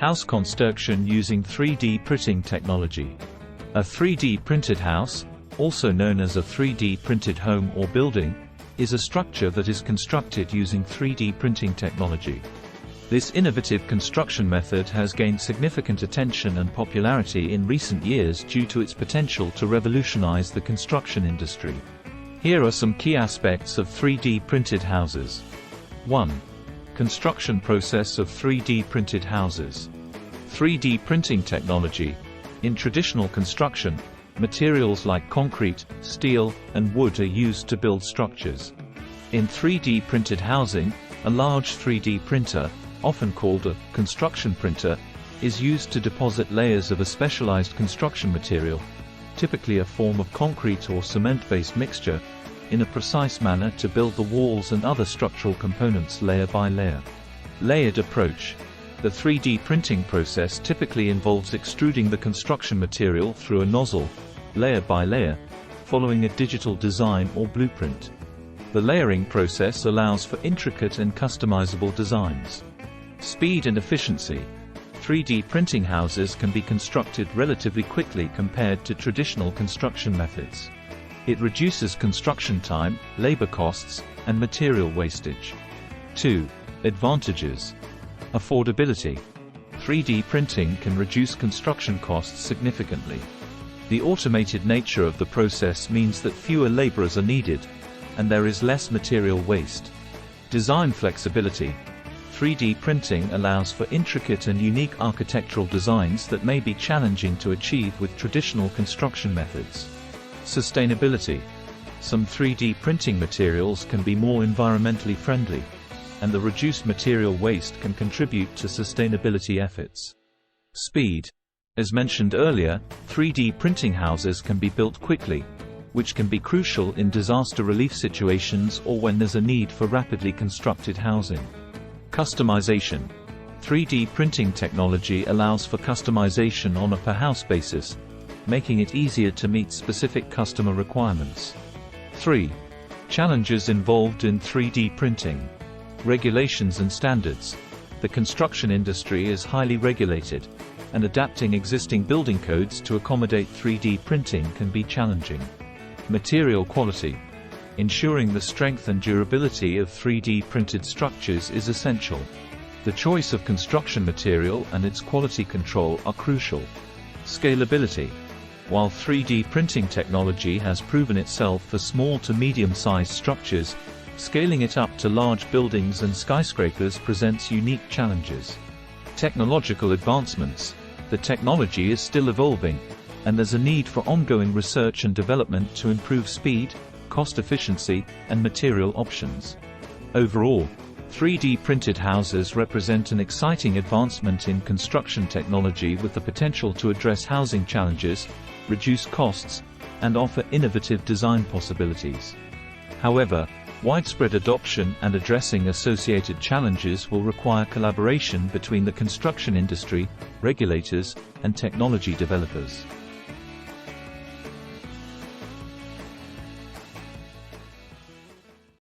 House construction using 3D printing technology. A 3D printed house, also known as a 3D printed home or building, is a structure that is constructed using 3D printing technology. This innovative construction method has gained significant attention and popularity in recent years due to its potential to revolutionize the construction industry. Here are some key aspects of 3D printed houses. 1. Construction process of 3D printed houses. 3D printing technology. In traditional construction, materials like concrete, steel, and wood are used to build structures. In 3D printed housing, a large 3D printer, often called a construction printer, is used to deposit layers of a specialized construction material, typically a form of concrete or cement-based mixture, in a precise manner to build the walls and other structural components layer by layer. Layered approach. The 3D printing process typically involves extruding the construction material through a nozzle, layer by layer, following a digital design or blueprint. The layering process allows for intricate and customizable designs. Speed and efficiency. 3D printing houses can be constructed relatively quickly compared to traditional construction methods. It reduces construction time, labor costs, and material wastage. 2. Advantages. Affordability. 3D printing can reduce construction costs significantly. The automated nature of the process means that fewer laborers are needed, and there is less material waste. Design flexibility. 3D printing allows for intricate and unique architectural designs that may be challenging to achieve with traditional construction methods. Sustainability. Some 3D printing materials can be more environmentally friendly, and the reduced material waste can contribute to sustainability efforts. Speed. As mentioned earlier, 3D printing houses can be built quickly, which can be crucial in disaster relief situations or when there's a need for rapidly constructed housing. Customization. 3D printing technology allows for customization on a per-house basis, making it easier to meet specific customer requirements. 3. Challenges involved in 3D printing. Regulations and standards. The construction industry is highly regulated, and adapting existing building codes to accommodate 3D printing can be challenging. Material quality. Ensuring the strength and durability of 3D printed structures is essential. The choice of construction material and its quality control are crucial. Scalability. While 3D printing technology has proven itself for small to medium-sized structures, scaling it up to large buildings and skyscrapers presents unique challenges. Technological advancements. The technology is still evolving, and there's a need for ongoing research and development to improve speed, cost efficiency, and material options. Overall, 3D printed houses represent an exciting advancement in construction technology with the potential to address housing challenges, reduce costs, and offer innovative design possibilities. However, widespread adoption and addressing associated challenges will require collaboration between the construction industry, regulators, and technology developers.